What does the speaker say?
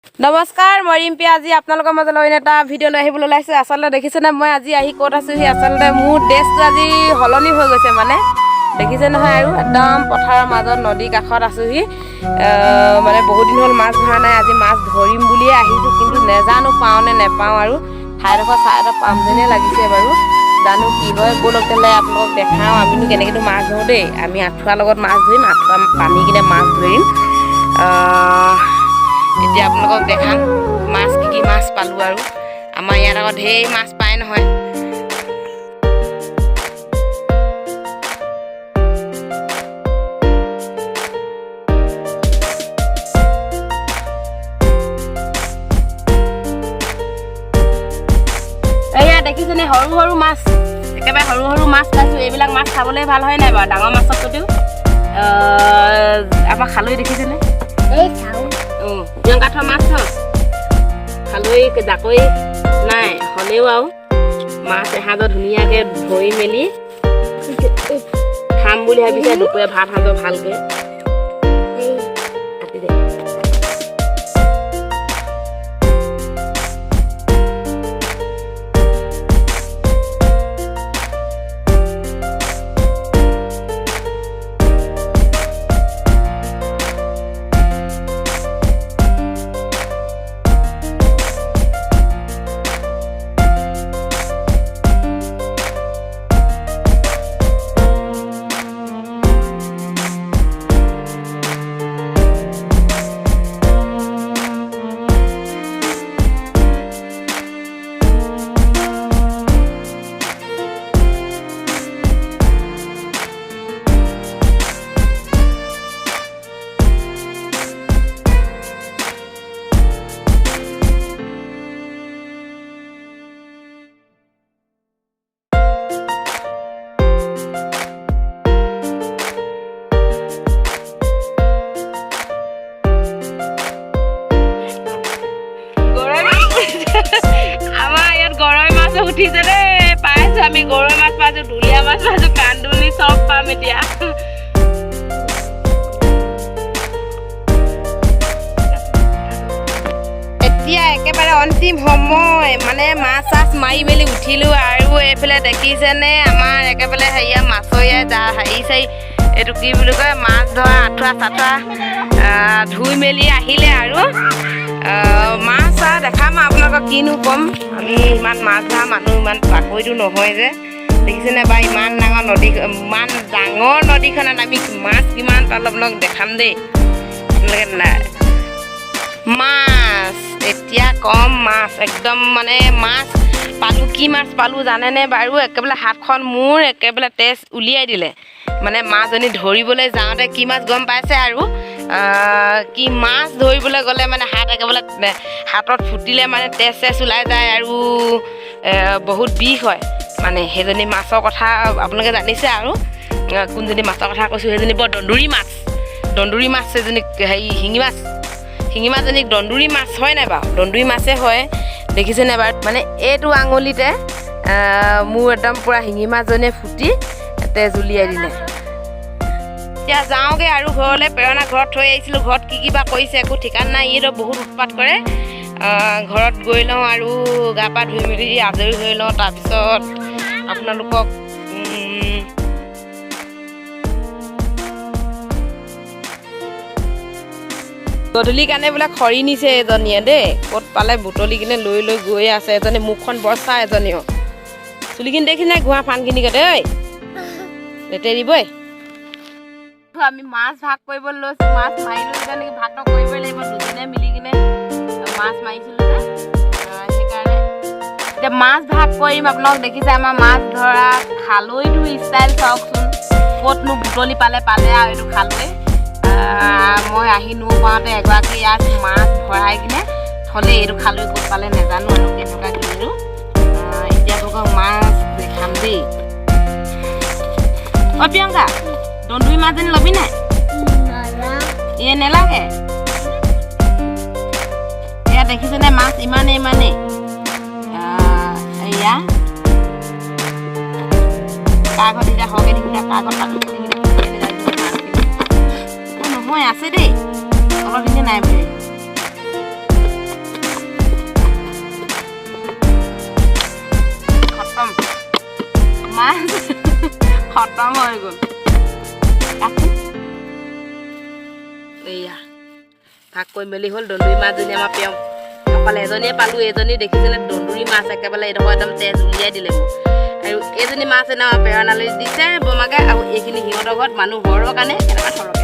নমস্কাৰ মই ৰিম্পী আজি আপোনালোকৰ মাজলৈ অন্য এটা ভিডিঅ' লৈ আহিবলৈ ওলাইছোঁ। আচলতে দেখিছেনে মই আজি আহি ক'ত আছোঁহি, আচলতে মোৰ ড্ৰেছটো আজি সলনি হৈ গৈছে মানে দেখিছে নহয়। আৰু একদম পথাৰৰ মাজত নদীৰ কাষত আছোঁহি। মানে বহুত দিন হ'ল মাছ ধৰা নাই, আজি মাছ ধৰিম বুলিয়ে আহিছোঁ, কিন্তু নেজানো পাওঁ নে নেপাওঁ। আৰু ঠাইডোখৰ চাই এটা পাম যেনে লাগিছে বাৰু, জানো কি হয়। ব'লক তেনে আপোনালোকক দেখাওঁ আমিনো কেনেকৈতো মাছ ধৰোঁ দেই। আমি আঁঠুৱাৰ লগত মাছ ধৰিম, আঁঠুৱা পানী কিনে মাছ ধৰিম। এতিয়া আপোনালোকক দেখাম মাছ কি মাছ পালোঁ। আৰু আমাৰ ইয়াত আকৌ ঢেৰ মাছ পায় নহয়। এয়া দেখিছেনে সৰু সৰু মাছ, একেবাৰে সৰু সৰু মাছ পাইছোঁ। এইবিলাক মাছ খাবলৈ ভাল হয় নাই বাৰু, ডাঙৰ মাছৰ যদিও। আমাৰ খালৈ দেখিছেনে, কাঠৰ মাছ থ খালৈ জাকৈ নাই হ'লেও আৰু মাছ এসাঁজৰ ধুনীয়াকৈ ধৰি মেলি খাম বুলি ভাবিছে। দুপৰীয়া ভাত সাঁজৰ ভালকৈ কাটি দে। উঠিছে দেই, পাইছো আমি গৰৈ মাছ পাইছো, ঢুলীয়া মাছ পাইছো, কান্দুলি চব পাম এতিয়া। এতিয়া একেবাৰে অন্তিম সময়, মানে মাছ চাছ মাৰি মেলি উঠিলো। আৰু এইফালে দেখিছেনে আমাৰ একেবাৰে হেৰিয়া মাছৰীয়া হেৰি চাৰি এইটো কি বুলি কয়, মাছ ধৰা আঁঠুৱা চাঠুৱা ধুই মেলি আহিলে। আৰু মাছ চাহ দেখাম আপোনালোকক, কিনো ক'ম। আমি ইমান মাছ ধৰা মানুহ, ইমান পাকৈতো নহয় যে, দেখিছেনে বা ইমান ডাঙৰ নদী, ইমান ডাঙৰ নদীখনত আমি মাছ কিমান পালোঁ আপোনালোকক দেখাম দেই। আপোনালোকে নাই মাছ এতিয়া কম মাছ একদম, মানে মাছ পালোঁ। কি মাছ পালোঁ জানেনে বাৰু, একেবাৰে হাতখন মোৰ একেবাৰে তেজ উলিয়াই দিলে। মানে মাছজনী ধৰিবলৈ যাওঁতে কি মাছ গম পাইছে। আৰু কি মাছ ধৰিবলৈ গ'লে মানে হাত একেবাৰে হাতত ফুটিলে মানে তেজ চেজ ওলাই যায় আৰু বহুত বিষ হয়। মানে সেইজনী মাছৰ কথা আপোনালোকে জানিছে। আৰু কোনজনী মাছৰ কথা কৈছোঁ, সেইজনী বৰ দন্দুৰি মাছ। দন্দুৰি মাছ সেইজনী হেৰি শিঙি মাছজনীক দন্দুৰি মাছ হয় নাই বাৰু, দন্দুৰি মাছে হয়। দেখিছেনে বাৰু, মানে এইটো আঙুলিতে মোৰ একদম পূৰা শিঙি মাছজনীয়ে ফুটি তেজ উলিয়াই দিলে। এতিয়া যাওঁগৈ আৰু ঘৰলৈ। প্ৰেৰণা ঘৰত থৈ আহিছিলোঁ, ঘৰত কি কিবা কৰিছে একো ঠিকান নাই। ইয়েতো বহুত উৎপাত কৰে। ঘৰত গৈ লওঁ আৰু গা পা ধুই মেলি আজৰি হৈ লওঁ, তাৰপিছত আপোনালোকক গধূলি কাৰণে বোলে খৰি নিছে এজনীয়ে দেই, ক'ত পালে বুটলি কিনে লৈ লৈ গৈ আছে। এজনী মুখখন বস্তা, এজনীও চুলিখিনি দেখি নাই ঘোঁৰা ফানখিনি গতে ঐ লেতেৰিবই। আমি মাছ ভাগ কৰিবলৈ লৈছোঁ, মাছ মাৰিলোঁ যেনেকৈ ভাগটো কৰিবই লাগিব। দুজনে মিলি কিনে মাছ মাৰিছিলোঁ যে, সেইকাৰণে এতিয়া মাছ ভাগ কৰিম। আপোনালোক দেখিছে আমাৰ মাছ ধৰা খালৈটো ষ্টাইল চাওকচোন, ক'তনো বুটলি পালে আৰু এইটো খালৈ। মই আহি নোপাওঁতে এগৰাকী ইয়াত মাছ ভৰাই কিনে থ'লে, এইটো খালৈ ক'ত পালে নাজানো আৰু কেনেকুৱা কিনিলোঁ। এতিয়া আপোনালোকক মাছ দেখাম দেই। অ' প্ৰিয়ংকা, দন্দুৰি মাছজনী ল'বি নাই? নেলাগে। এয়া দেখিছেনে মাছ ইমানেই এয়া কাগজ এতিয়া হকে দিবি কাগজ নহয় আছে দেই অলপ দিনে নাই বুলি খতম মাছ খতম হৈ গ'ল এয়া ভাগ কৰি মেলি হ'ল দন্দুৰি মাছজনী আমাৰ পেওঁ অকল এজনীয়ে পালোঁ এজনী দেখিছিলে দন্দুৰি মাছ একেবাৰে এইডোখৰ একদম তেজ উলিয়াই দিলে মোক আৰু এইজনী মাছ এনে আমাৰ পেৰণালৈ দিছে বমাকে আৰু এইখিনি সিহঁতৰ ঘৰত মানুহ সৰহৰ কাৰণে কেনেকুৱা সৰহকৈ